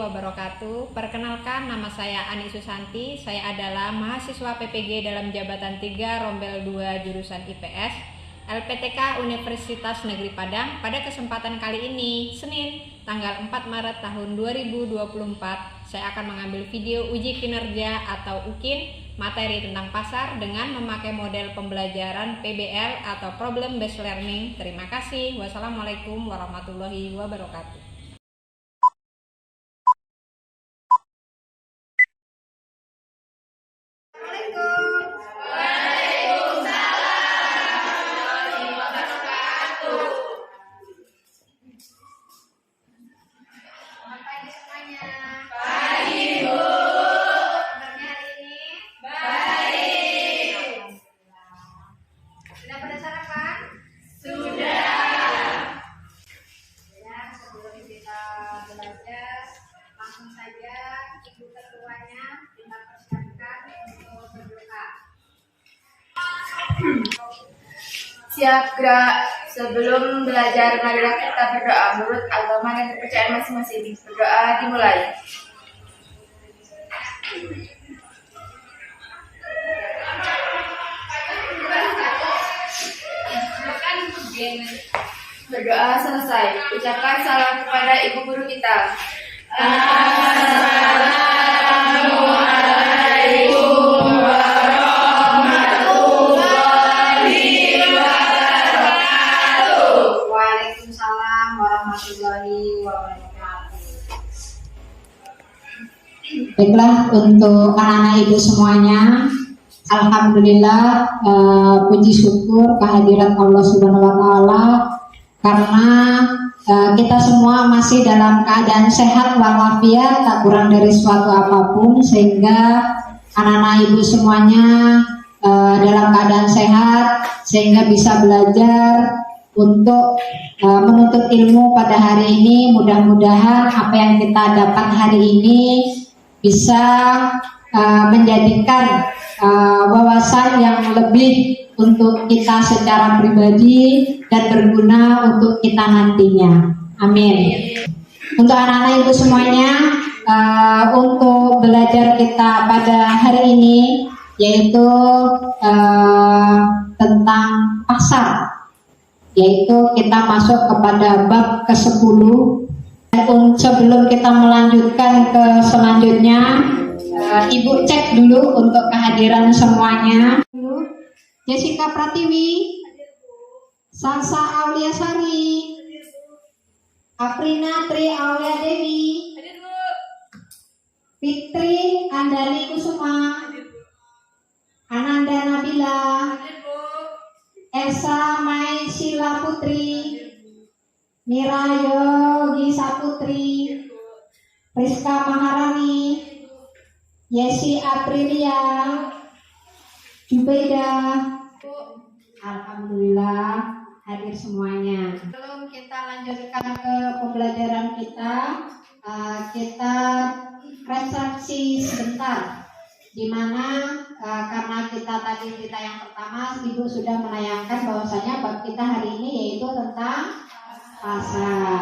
wabarakatuh. Perkenalkan, nama saya Ani Susanti. Saya adalah mahasiswa PPG dalam jabatan 3 Rombel 2 jurusan IPS LPTK Universitas Negeri Padang. Pada kesempatan kali ini, Senin, tanggal 4 Maret tahun 2024, saya akan mengambil video uji kinerja atau UKIN materi tentang pasar dengan memakai model pembelajaran PBL atau Problem Based Learning. Terima kasih. Wassalamualaikum warahmatullahi wabarakatuh. Langsung saja Ibu Ketuanya kita persiapkan untuk berdoa. Siap gerak. Sebelum belajar, marilah kita berdoa menurut agama dan kepercayaan masing-masing. Berdoa dimulai. Berdoa selesai. Ucapkan salam kepada ibu guru kita. Assalamualaikum warahmatullahi wabarakatuh. Waalaikumsalam warahmatullahi wabarakatuh. Baiklah, untuk anak-anak ibu semuanya, alhamdulillah, puji syukur kehadiran Allah Subhanahu wa Ta'ala, karena kita semua masih dalam keadaan sehat walafiat, tak kurang dari suatu apapun, sehingga anak-anak ibu semuanya dalam keadaan sehat, sehingga bisa belajar untuk menuntut ilmu pada hari ini. Mudah-mudahan apa yang kita dapat hari ini bisa menjadikan wawasan yang lebih untuk kita secara pribadi dan berguna untuk kita nantinya. Amin. Untuk anak-anak ibu semuanya, untuk belajar kita pada hari ini yaitu tentang pasar, yaitu kita masuk kepada bab ke-10. Sebelum kita melanjutkan ke selanjutnya, Ibu cek dulu untuk kehadiran semuanya. Jessica Pratiwi, Salsa Aulia Sari, Aprina Tri Aulia Dewi, Fitri Andani Kusuma, Ananda Nabila, Esa Mai Sila Putri, Mira Yogi Saputri, Rizka Maharani, Yesi Aprilia, Jubaida. Alhamdulillah hadir semuanya. Sebelum kita lanjutkan ke pembelajaran kita, kita resepsi sebentar, dimana karena kita yang pertama, Ibu sudah menayangkan bahwasanya bab kita hari ini yaitu tentang pasar.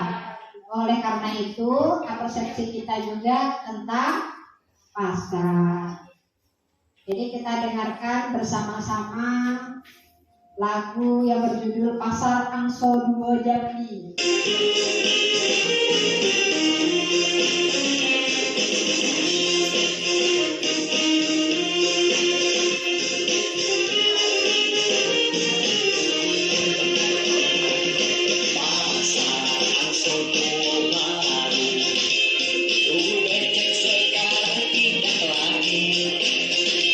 Oleh karena itu, persepsi kita juga tentang pasar. Jadi kita dengarkan bersama-sama lagu yang berjudul Pasar Angso Duo Jambi.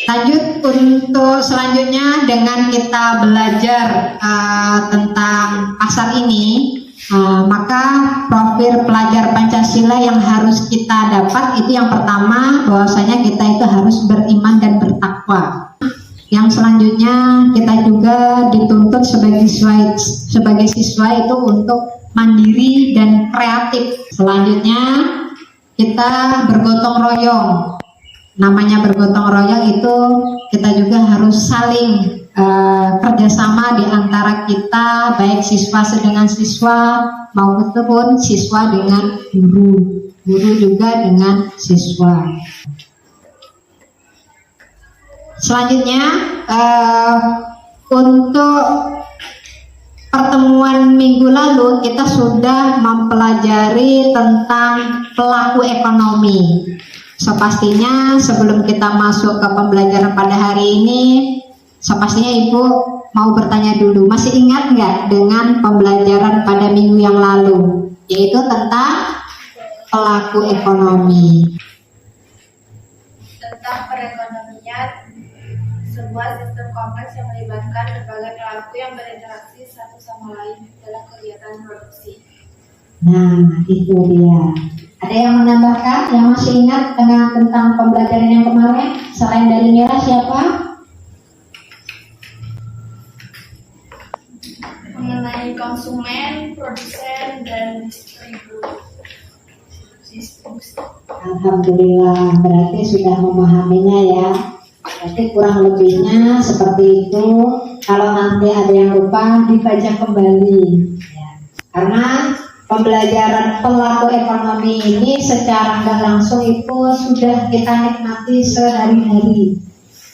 Lanjut untuk selanjutnya dengan kita belajar tentang pasar ini, maka profil pelajar Pancasila yang harus kita dapat itu yang pertama, bahwasanya kita itu harus beriman dan bertakwa. Yang selanjutnya kita juga dituntut sebagai siswa itu untuk mandiri dan kreatif. Selanjutnya kita bergotong royong. Namanya bergotong royong itu kita juga harus saling kerjasama di antara kita, baik siswa dengan siswa maupun siswa dengan guru. guru juga dengan siswa. Selanjutnya untuk pertemuan minggu lalu kita sudah mempelajari tentang pelaku ekonomi. So pastinya sebelum kita masuk ke pembelajaran pada hari ini, so pastinya Ibu mau bertanya dulu, masih ingat nggak dengan pembelajaran pada minggu yang lalu, yaitu tentang pelaku ekonomi. Tentang perekonomian, sebuah sistem kompleks yang melibatkan berbagai pelaku yang berinteraksi satu sama lain dalam kegiatan produksi. Nah, itu dia. Ada yang menambahkan, yang masih ingat dengan tentang pembelajaran yang kemarin? Selain dari Mira, siapa? Mengenai konsumen, produsen, dan distribusi. Alhamdulillah, berarti sudah memahaminya ya. Berarti kurang lebihnya seperti itu. Kalau nanti ada yang lupa, dibaca kembali ya. Karena pembelajaran pelaku ekonomi ini secara nggak langsung itu sudah kita nikmati sehari-hari.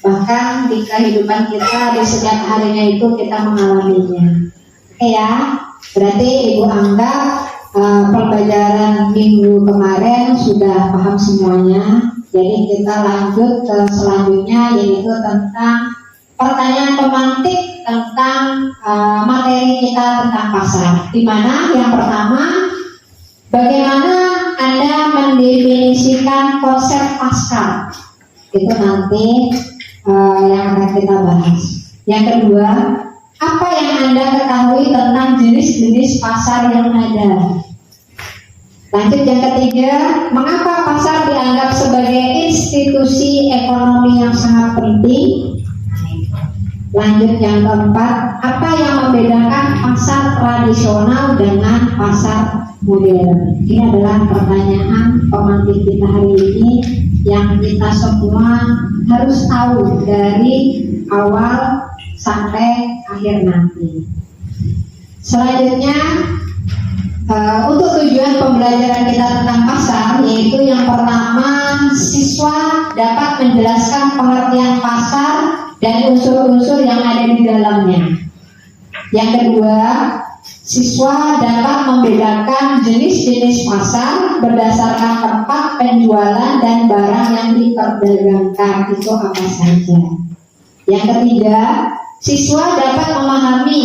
Bahkan di kehidupan kita di setiap harinya itu kita mengalaminya. Oke ya, berarti Ibu anggap pembelajaran minggu kemarin sudah paham semuanya. Jadi kita lanjut ke selanjutnya, yaitu tentang pertanyaan pemantik tentang materi kita tentang pasar. Di mana yang pertama, bagaimana Anda mendefinisikan konsep pasar? Itu nanti yang akan kita bahas. Yang kedua, apa yang Anda ketahui tentang jenis-jenis pasar yang ada? Lanjut yang ketiga, mengapa pasar dianggap sebagai institusi ekonomi yang sangat penting? Lanjut yang keempat, apa yang membedakan pasar tradisional dengan pasar modern? Ini adalah pertanyaan pemantik kita hari ini yang kita semua harus tahu dari awal sampai akhir nanti. Selanjutnya, untuk tujuan pembelajaran kita tentang pasar, yaitu yang pertama, siswa dapat menjelaskan pengertian pasar dan unsur-unsur yang ada di dalamnya. Yang kedua, siswa dapat membedakan jenis-jenis pasar berdasarkan tempat penjualan dan barang yang diperdagangkan itu apa saja. Yang ketiga, siswa dapat memahami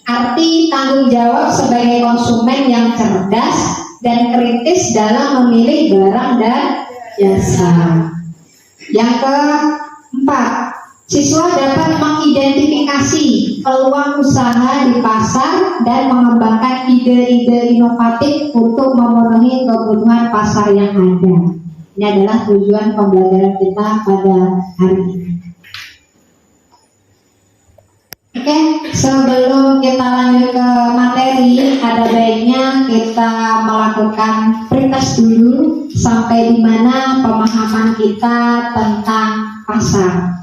arti tanggung jawab sebagai konsumen yang cerdas dan kritis dalam memilih barang dan jasa. Yang keempat, siswa dapat mengidentifikasi peluang usaha di pasar dan mengembangkan ide-ide inovatif untuk memenuhi kebutuhan pasar yang ada. Ini adalah tujuan pembelajaran kita pada hari ini. Oke, sebelum kita lanjut ke materi, ada baiknya kita melakukan pretest dulu sampai di mana pemahaman kita tentang pasar.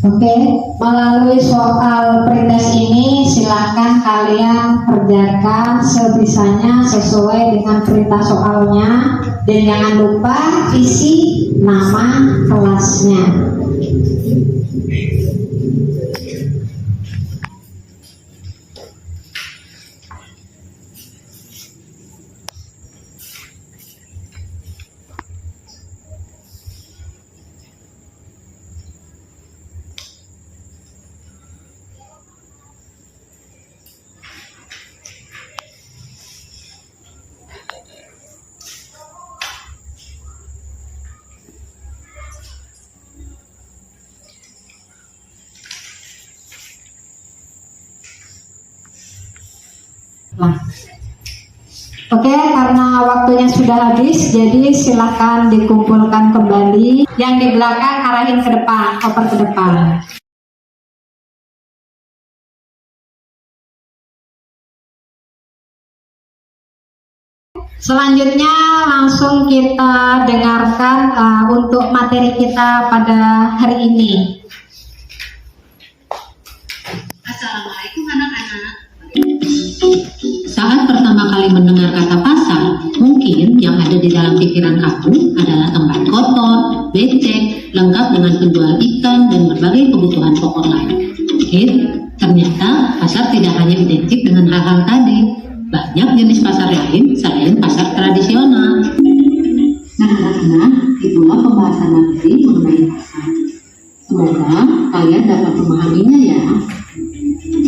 Oke, melalui soal pretest ini silakan kalian kerjakan sebisanya sesuai dengan perintah soalnya dan jangan lupa isi nama kelasnya. sudah habis, jadi silahkan dikumpulkan kembali. Yang di belakang arahin ke depan, oper ke depan. Selanjutnya langsung kita dengarkan untuk materi kita pada hari ini. Assalamualaikum anak-anak. Saat pertama kali mendengar kata pasar, mungkin yang ada di dalam pikiran kamu adalah tempat kotor, becek, lengkap dengan penjual ikan dan berbagai kebutuhan pokok lain. Ternyata pasar tidak hanya identik dengan hal-hal tadi. Banyak jenis pasar lain selain pasar tradisional. Nah, anak-anak, itulah pembahasan materi mengenai pasar. Semoga kalian dapat memahaminya ya.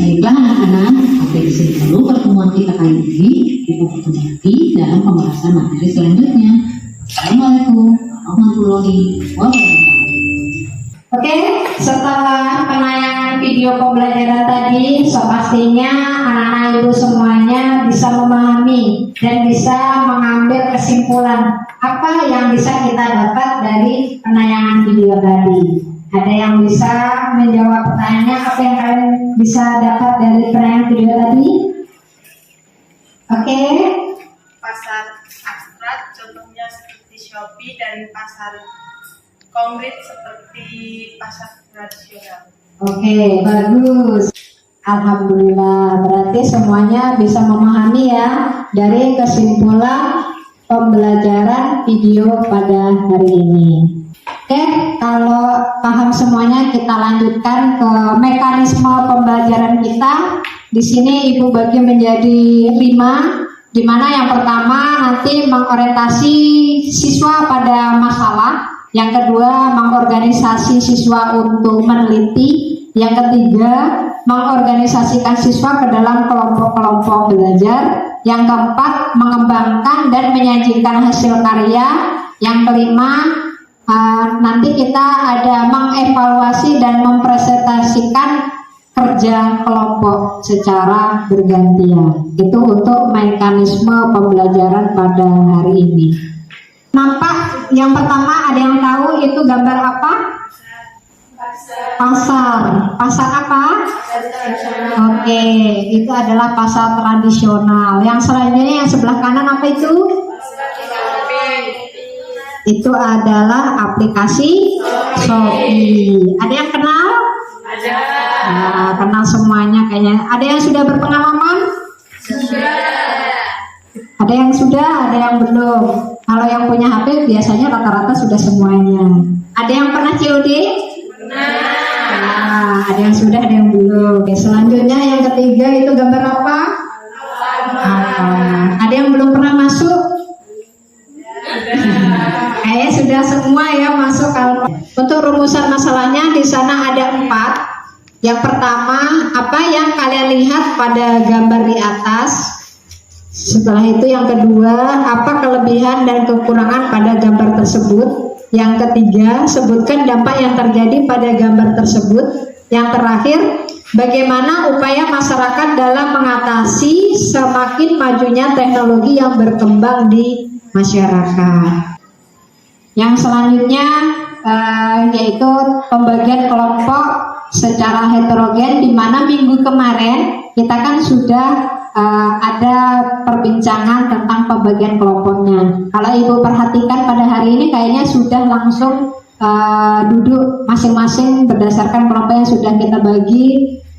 Baiklah anak-anak, sampai di sini dulu pertemuan kita kali ini. Kita bertemu lagi dalam pembahasan materi selanjutnya. Assalamualaikum warahmatullahi wabarakatuh. Oke, setelah penayangan video pembelajaran tadi, pastinya anak-anak ibu semuanya bisa memahami dan bisa mengambil kesimpulan apa yang bisa kita dapat dari penayangan video tadi. Ada yang bisa menjawab pertanyaannya, apa yang kalian bisa dapat dari penayangan video tadi? Oke. Pasar abstrak contohnya seperti Shopee dan pasar konkret seperti pasar tradisional. Oke, bagus. Alhamdulillah, berarti semuanya bisa memahami ya dari kesimpulan pembelajaran video pada hari ini. Oke, kalau paham semuanya kita lanjutkan ke mekanisme pembelajaran kita. Di sini Ibu bagi menjadi 5, di mana yang pertama nanti mengorientasi siswa pada masalah. Yang kedua, mengorganisasi siswa untuk meneliti. Yang ketiga, mengorganisasikan siswa ke dalam kelompok-kelompok belajar. Yang keempat, mengembangkan dan menyajikan hasil karya. Yang kelima, nanti kita ada mengevaluasi dan mempresentasikan kerja kelompok secara bergantian. Itu untuk mekanisme pembelajaran pada hari ini. Nampak yang pertama ada yang tahu itu gambar apa? Pasar. Pasar apa? Oke, itu adalah pasar tradisional. Yang selanjutnya yang sebelah kanan apa itu? Itu adalah aplikasi Shopee. Ada yang kenal? Ada. Nah, kenal semuanya kayaknya. Ada yang sudah berpengalaman? Sudah. Ada yang sudah, ada yang belum. Kalau yang punya HP biasanya rata-rata sudah semuanya. Ada yang pernah COD? Nah, ada yang sudah, ada yang belum. Oke, selanjutnya yang ketiga itu gambar apa? Ada yang belum pernah masuk? Kayaknya sudah semua ya masuk. Kalau untuk rumusan masalahnya di sana ada 4. Yang pertama, apa yang kalian lihat pada gambar di atas? Setelah itu yang kedua, apa kelebihan dan kekurangan pada gambar tersebut? Yang ketiga, sebutkan dampak yang terjadi pada gambar tersebut. Yang terakhir, bagaimana upaya masyarakat dalam mengatasi semakin majunya teknologi yang berkembang di masyarakat. Yang selanjutnya yaitu pembagian kelompok secara heterogen, di mana minggu kemarin kita kan sudah ada perbincangan tentang pembagian kelompoknya. Kalau Ibu perhatikan pada hari ini kayaknya sudah langsung duduk masing-masing berdasarkan kelompok yang sudah kita bagi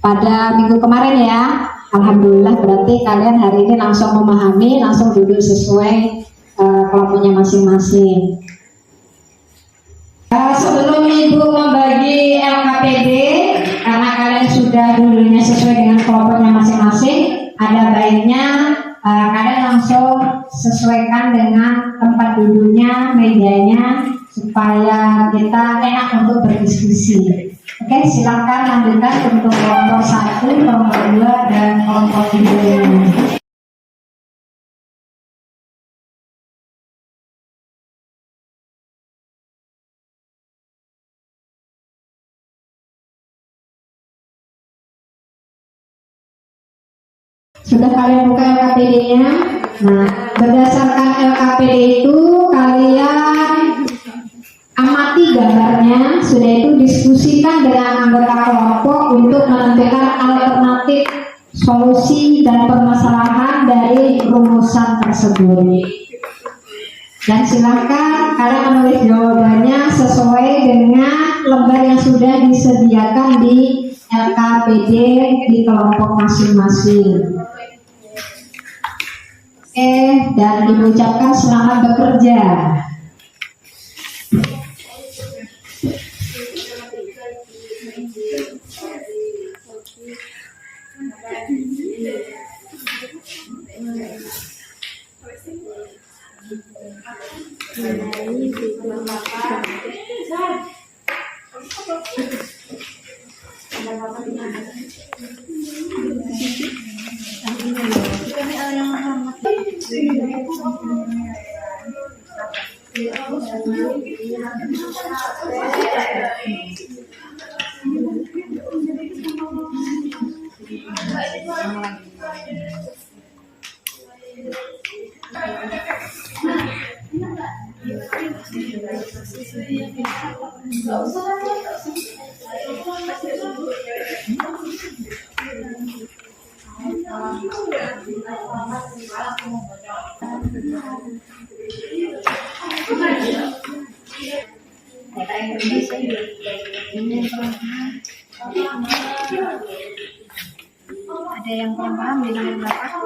pada minggu kemarin ya. Alhamdulillah, berarti kalian hari ini langsung memahami, langsung duduk sesuai kelompoknya masing-masing. Sebelum Ibu membagi LKPD, karena kalian sudah duduknya sesuai dengan kelompoknya masing-masing, ada baiknya kalian langsung sesuaikan dengan tempat duduknya, mejanya, supaya kita enak untuk berdiskusi. Oke, silakan lanjutkan untuk kelompok 1, kelompok 2, dan kelompok 3. Sudah kalian buka LKPD-nya? Nah, berdasarkan LKPD itu kalian amati gambarnya, sudah itu diskusikan dengan anggota kelompok untuk menentukan alternatif solusi dan permasalahan dari rumusan tersebut. Dan silakan kalian menulis jawabannya sesuai dengan lembar yang sudah disediakan di LKPD di kelompok masing-masing. Oke, dan diucapkan selamat bekerja. Ada yang kurang paham dengan Bapak?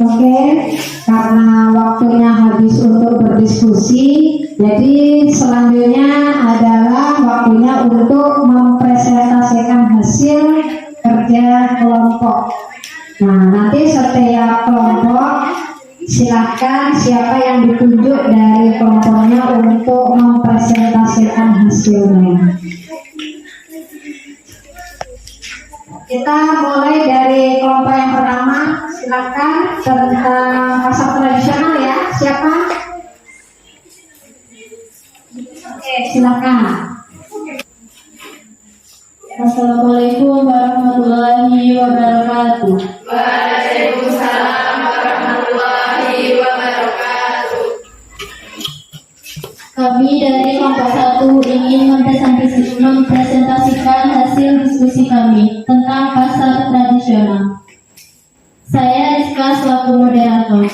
Oke, karena waktunya habis untuk berdiskusi, jadi selanjutnya adalah waktunya untuk mempresentasikan hasil kerja kelompok. Nah, nanti setiap kelompok silakan siapa yang ditunjuk dari kelompoknya untuk mempresentasikan hasilnya. Kita mulai dari kelompok yang pertama, silakan tentang pasar tradisional ya. Siapa? Oke, silakan. Assalamualaikum warahmatullahi wabarakatuh. Waalaikumsalam warahmatullahi wabarakatuh. Kami dari kelompok 1 ingin mempresentasikan hasil diskusi kami tentang pasar tradisional. Saya Rizka selaku moderator.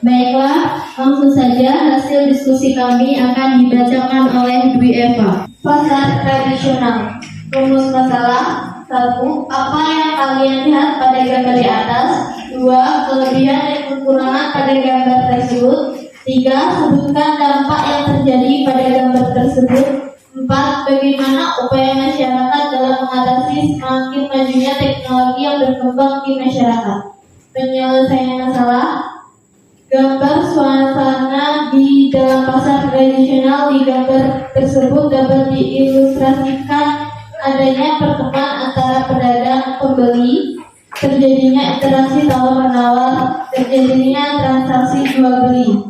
Baiklah, langsung saja hasil diskusi kami akan dibacakan oleh Dwi Eva. Pasar tradisional. Rumus masalah. 1. Apa yang kalian lihat pada gambar di atas? 2. Kelebihan dan kekurangan pada gambar tersebut. 3. Sebutkan dampak yang terjadi pada gambar tersebut. 4. Bagaimana upaya masyarakat dalam mengatasi semakin majunya teknologi yang berkembang di masyarakat. Penyelesaian masalah. Gambar suasana di dalam pasar tradisional di gambar tersebut dapat diilustrasikan adanya pertemuan antara pedagang pembeli, terjadinya interaksi tawar-menawar, terjadinya transaksi jual beli.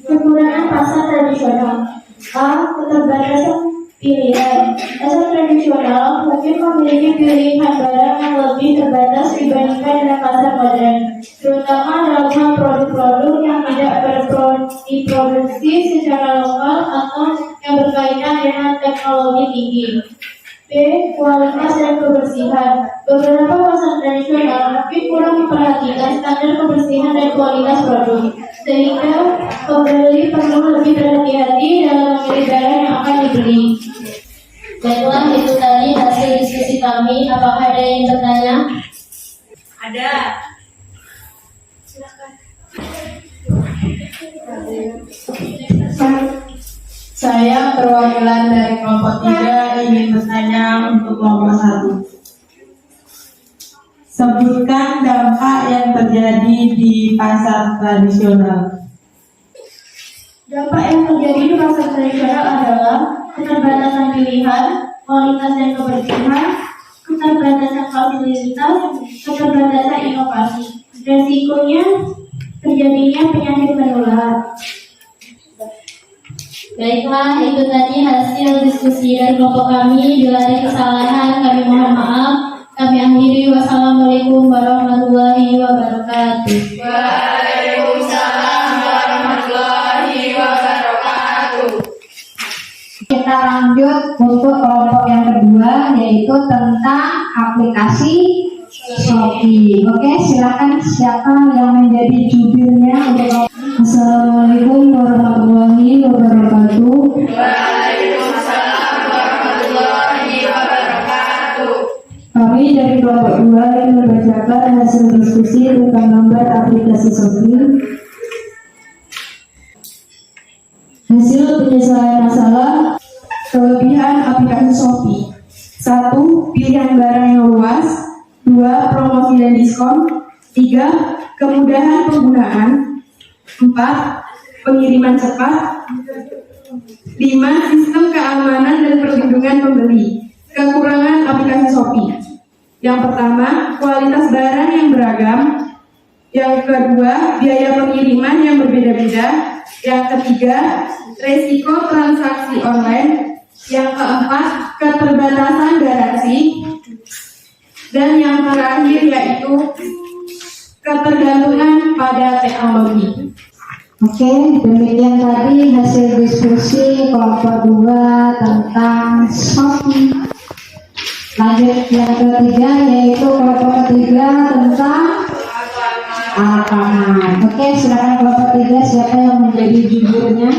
Kekurangan pasar tradisional. A. Keterbatasan pilihan. Pasar tradisional mungkin memiliki pilihan barang yang lebih terbatas dibandingkan dengan pasar modern, terutama dalam hal produk-produk yang tidak diproduksi secara lokal atau yang berkaitan dengan teknologi tinggi. B. Kualitas dan kebersihan. Beberapa pasar tradisional mungkin kurang memperhatikan standar kebersihan dan kualitas produk, sehingga pembeli perlu lebih berhati-hati dalam memilih barang yang akan dibeli. Baiklah, itu tadi hasil diskusi kami. Apakah ada yang bertanya? Ada. Saya perwakilan dari kelompok 3 ingin bertanya untuk kelompok 1. Sebutkan dampak yang terjadi di pasar tradisional. Dampak yang terjadi di pasar tradisional adalah keterbatasan pilihan, kualitas dan kebersihan, keterbatasan fasilitas, keterbatasan inovasi. Resikonya terjadinya penyakit menular. Baiklah, itu tadi hasil diskusi dari kelompok kami. Bila ada kesalahan, kami mohon maaf. Kami akhiri. Wassalamualaikum warahmatullahi wabarakatuh. Waalaikumsalam warahmatullahi wabarakatuh. Kita lanjut untuk kelompok yang kedua, yaitu tentang aplikasi Shopee. Oke, silakan siapa yang menjadi jubirnya untuk. Assalamualaikum warahmatullahi wabarakatuh. Waalaikumsalam warahmatullahi wabarakatuh. Kami dari kelompok 2 yang membacakan hasil diskusi tentang gambar aplikasi Shopee. Hasil penyelesaian masalah kelebihan aplikasi Shopee. 1. Pilihan barang yang luas. 2. Promosi dan diskon. 3. Kemudahan penggunaan. 4. Pengiriman cepat. 5. Sistem keamanan dan perlindungan pembeli. Kekurangan aplikasi Shopee. Yang pertama, kualitas barang yang beragam. Yang kedua, biaya pengiriman yang berbeda-beda. Yang ketiga, resiko transaksi online. Yang keempat, keterbatasan garansi. Dan yang terakhir yaitu ketergantungan pada teknologi. Oke, demikian tadi hasil diskusi kelompok 2 tentang Shopee. Lanjut yang ketiga, yaitu kelompok ketiga tentang Alfamart. Oke, silakan kelompok 3, siapa yang menjadi jubirnya?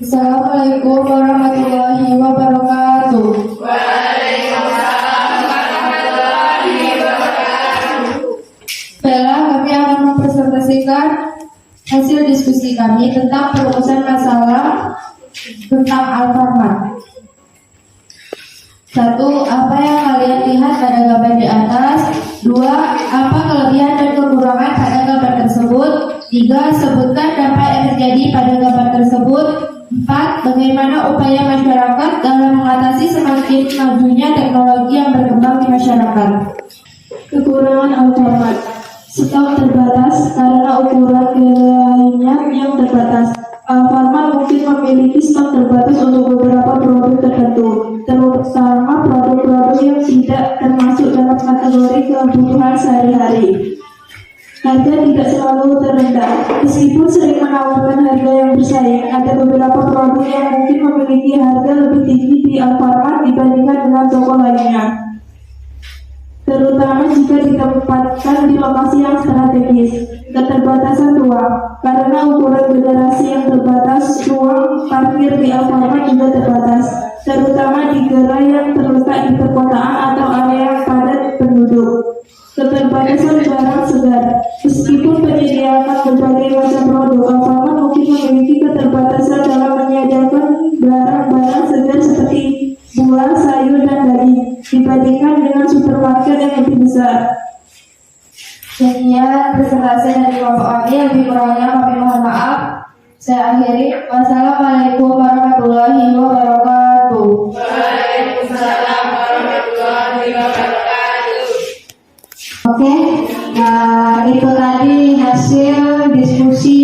Assalamualaikum warahmatullahi wabarakatuh. Waalaikumsalam warahmatullahi wabarakatuh. Baiklah, kami akan mempresentasikan hasil diskusi kami tentang perumusan masalah tentang Alfamart. 1. Apa yang kalian lihat pada gambar di atas? 2. Apa kelebihan dan kekurangan pada gambar tersebut? 3. Sebutkan dampak yang terjadi pada gambar tersebut. 4. Bagaimana upaya masyarakat dalam mengatasi semakin majunya teknologi yang berkembang di masyarakat? Kekurangan Alfamart. Stok terbatas karena ukuran wilayahnya yang terbatas. Alfamart mungkin memiliki stok terbatas untuk beberapa produk tertentu, terutama produk-produk yang tidak termasuk dalam kategori kebutuhan sehari-hari. Harga tidak selalu terendah, meskipun sering menawarkan harga yang bersaing. Ada beberapa produk yang mungkin memiliki harga lebih tinggi di Alfamart dibandingkan dengan toko lainnya, terutama jika ditempatkan di lokasi yang strategis. Keterbatasan ruang, karena ukuran generasi yang terbatas, ruang parkir di Alfamart juga terbatas, terutama di gerai yang terletak di perkotaan atau area yang padat penduduk. Keterbatasan barang segar, meskipun menyediakan berbagai macam produk, Alfamart mungkin memiliki keterbatasan dalam menyediakan barang-barang segar seperti buah, sayur, dan daging dibandingkan dengan supermarket yang lebih besar. Sekian presentasi dari kelompok kami, lebih kurangnya kami mohon maaf. Saya akhiri. Wassalamualaikum warahmatullahi wabarakatuh. Waalaikumsalam warahmatullahi wabarakatuh. Oke, itu tadi hasil diskusi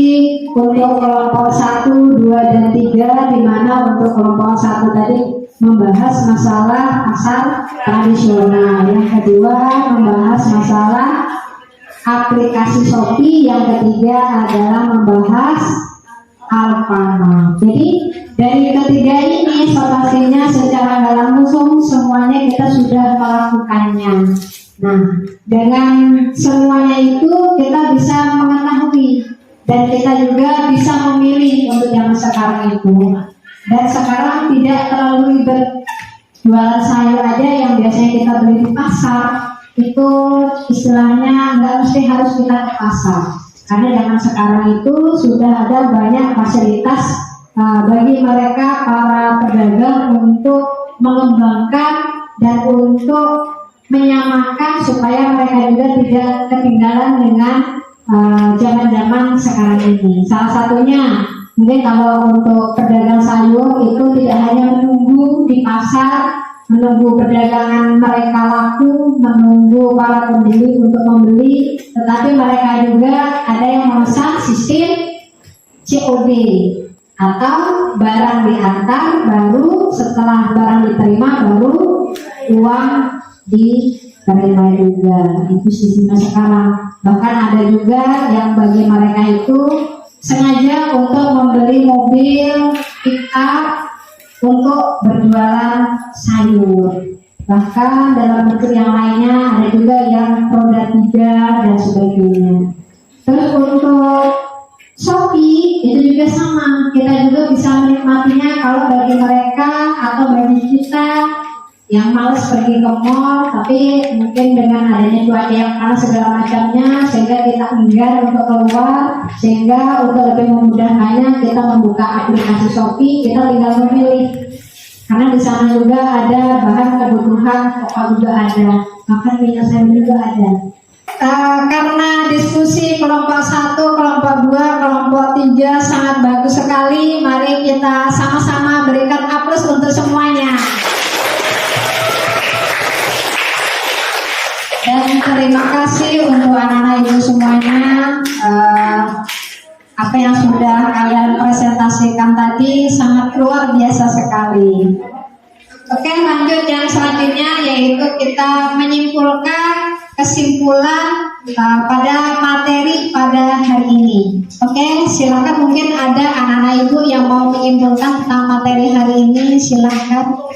untuk kelompok 1, 2, dan 3, di mana untuk kelompok 1 tadi membahas masalah pasar tradisional, yang kedua membahas masalah aplikasi Shopee, yang ketiga adalah membahas Alfamart. Jadi dari ketiga ini pastinya secara nggak langsung semuanya kita sudah melakukannya. Nah, dengan semuanya itu kita bisa mengetahui dan kita juga bisa memilih untuk yang sekarang itu. Dan sekarang tidak terlalu ribet, jualan sayur aja yang biasanya kita beli di pasar itu istilahnya nggak mesti harus kita ke pasar, karena zaman sekarang itu sudah ada banyak fasilitas bagi mereka para pedagang untuk mengembangkan dan untuk menyamakan supaya mereka juga tidak ketinggalan dengan zaman-zaman sekarang ini. Salah satunya Mungkin kalau untuk pedagang sayur itu tidak hanya menunggu di pasar, menunggu perdagangan mereka laku, menunggu para pembeli untuk membeli, tetapi mereka juga ada yang memesan sistem COD atau barang diantar, baru setelah barang diterima baru uang diterima juga. Itu sistemnya sekarang. Bahkan ada juga yang bagi mereka itu sengaja untuk membeli mobil pick-up untuk berjualan sayur. Bahkan dalam bentuk yang lainnya ada juga yang roda 3 dan sebagainya. Terus untuk Shopee itu juga sama, kita juga bisa menikmatinya kalau bagi mereka atau bagi kita yang males pergi ke mall, tapi mungkin dengan adanya cuaca yang panas segala macamnya, sehingga kita enggan untuk keluar, sehingga untuk lebih memudahkannya kita membuka aplikasi Shopee, kita tinggal memilih. Karena di sana juga ada bahan kebutuhan pokok juga ada, bahkan minyak sayur juga ada. Karena diskusi kelompok 1, kelompok 2, kelompok 3 sangat bagus sekali, mari kita sama-sama berikan aplaus untuk semuanya. Dan terima kasih untuk anak-anak ibu semuanya. Apa yang sudah kalian presentasikan tadi sangat luar biasa sekali. Oke, lanjut yang selanjutnya, yaitu kita menyimpulkan kesimpulan pada materi pada hari ini. Oke, silakan, mungkin ada anak-anak ibu yang mau menyimpulkan tentang materi hari ini, silakan.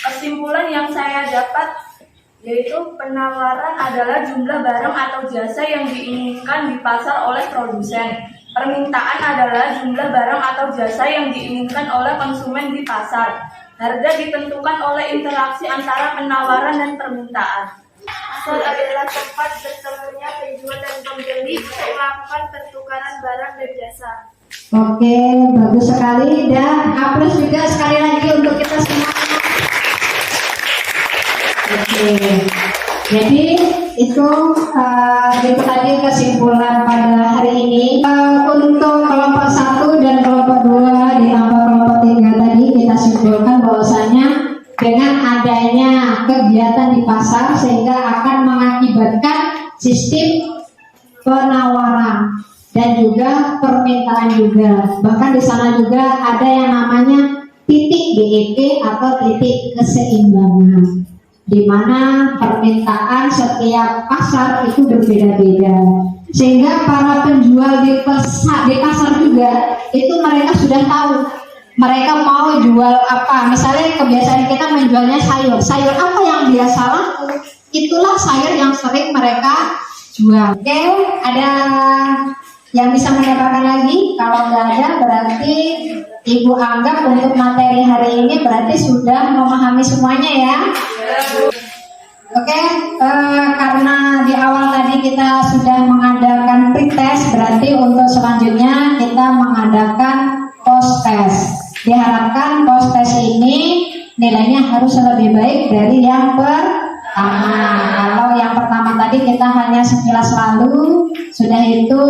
Kesimpulan yang saya dapat yaitu penawaran adalah jumlah barang atau jasa yang diinginkan di pasar oleh produsen. Permintaan adalah jumlah barang atau jasa yang diinginkan oleh konsumen di pasar. Harga ditentukan oleh interaksi antara penawaran dan permintaan. Pasar adalah tempat bertemunya penjual dan pembeli untuk melakukan pertukaran barang dan jasa. Oke, bagus sekali, dan aplaus juga sekali lagi untuk kita semua. Oke, jadi itu tadi kesimpulan pada hari ini. Untuk kelompok 1 dan kelompok 2 ditambah kelompok 3 tadi kita simpulkan bahwasanya dengan adanya kegiatan di pasar sehingga akan mengakibatkan sistem penawaran dan juga permintaan juga. Bahkan di sana juga ada yang namanya titik DEP atau titik keseimbangan, di mana permintaan setiap pasar itu berbeda-beda, sehingga para penjual di pasar juga itu mereka sudah tahu mereka mau jual apa. Misalnya kebiasaan kita menjualnya sayur apa yang biasa laku, itulah sayur yang sering mereka jual. Oke, ada yang bisa menambahkan lagi? Kalau nggak ada, berarti Ibu anggap untuk materi hari ini berarti sudah memahami semuanya ya. Oke, karena di awal tadi kita sudah mengadakan pretest, berarti untuk selanjutnya kita mengadakan post test. Diharapkan post test ini nilainya harus lebih baik dari yang pertama. Kalau yang pertama tadi kita hanya sekilas lalu, sudah itu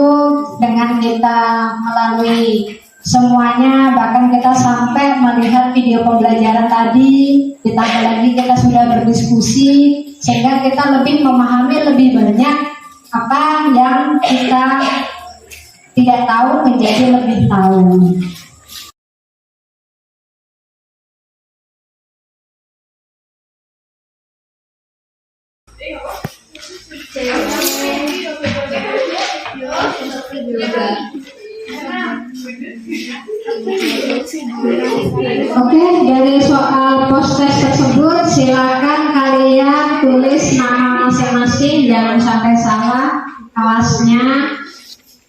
dengan kita melalui semuanya, bahkan kita sampai melihat video pembelajaran tadi, ditambah lagi kita sudah berdiskusi, sehingga kita lebih memahami lebih banyak apa yang kita tidak tahu menjadi lebih tahu. Oke, dari soal post test tersebut silakan kalian tulis nama masing-masing, jangan sampai salah awasnya.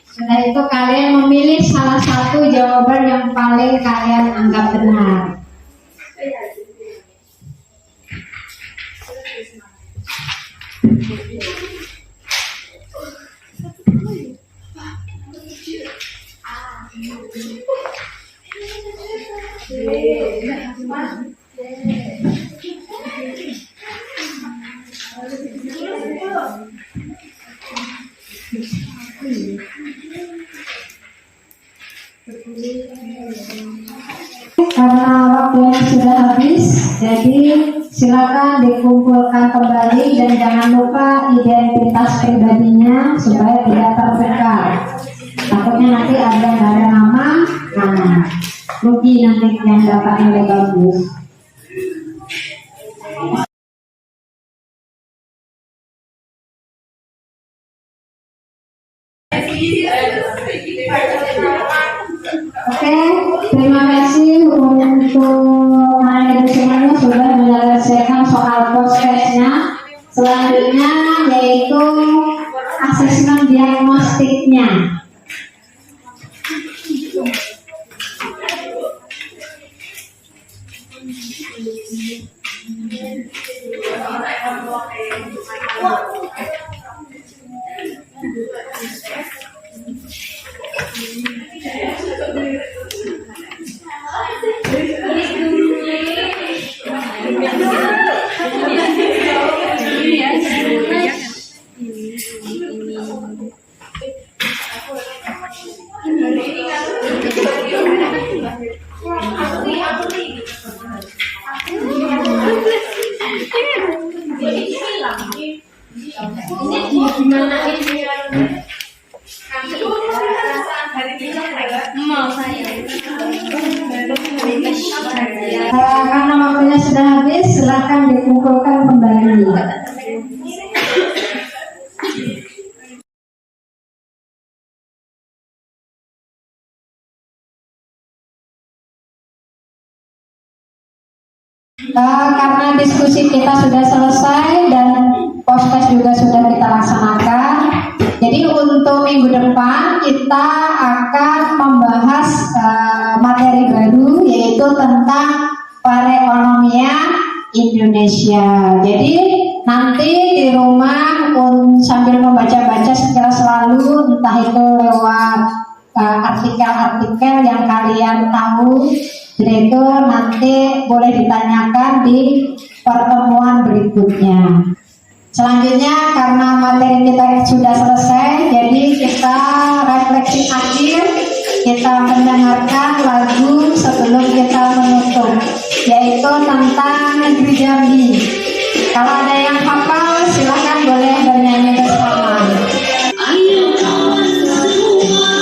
Setelah itu kalian memilih salah satu jawaban yang paling kalian anggap benar. Jadi silakan dikumpulkan kembali dan jangan lupa identitas pribadinya supaya tidak tertukar. Takutnya nanti ada nggak ada nama, nah rugi nanti yang dapat nilai bagus. Oke, terima kasih untuk anak semuanya sudah menyelesaikan soal prosesnya. Selanjutnya yaitu asesmen diagnostiknya. Karena waktunya sudah habis, silakan dikumpulkan kembali. Karena diskusi kita sudah selesai dan podcast juga sudah kita laksanakan, jadi untuk minggu depan kita akan membahas materi baru yaitu tentang perekonomian Indonesia. Jadi nanti di rumah sambil membaca-baca secara selalu, entah itu lewat artikel-artikel yang kalian tahu, itu nanti boleh ditanyakan di pertemuan berikutnya. Selanjutnya karena materi kita sudah selesai, jadi kita refleksi akhir, kita mendengarkan lagu sebelum kita menutup, yaitu tentang Negeri Jambi. Kalau ada yang hafal silakan boleh bernyanyi bersama. Ayo kawan semua,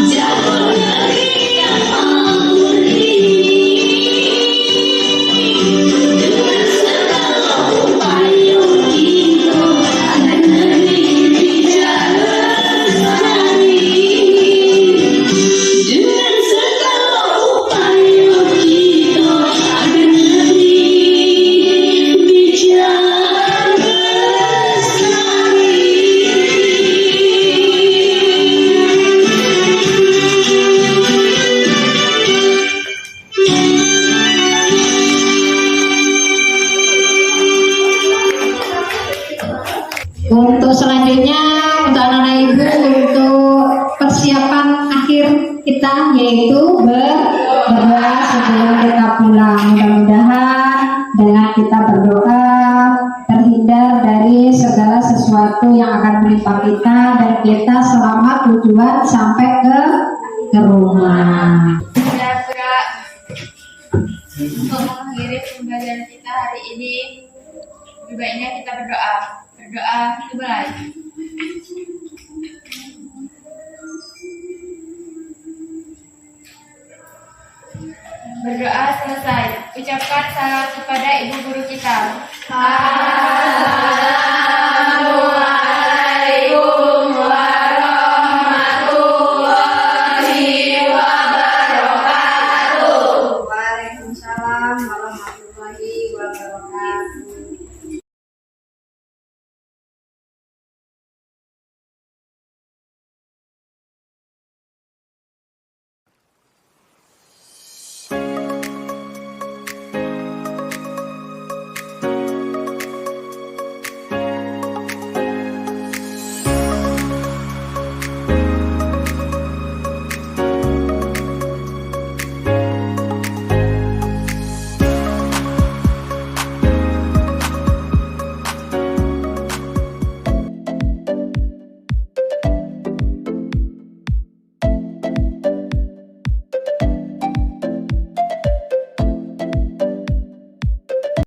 jago negeri yang makmur ini. Dengan segala upaya kita agar negeri bicara lestari. Dengan segala upaya kita agar negeri bicara Untuk selanjutnya untuk anak-anak ibu untuk persiapan akhir kita yaitu berdoa sebelum kita pulang. Mudah-mudahan dengan kita berdoa terhindar dari segala sesuatu yang akan menimpa kita dan kita selamat tujuan sampai ke rumah. Bergerak untuk mengakhiri pembelajaran kita hari ini, sebaiknya kita berdoa. Berdoa dimulai. Berdoa selesai. Ucapkan salam kepada ibu guru kita. Salam.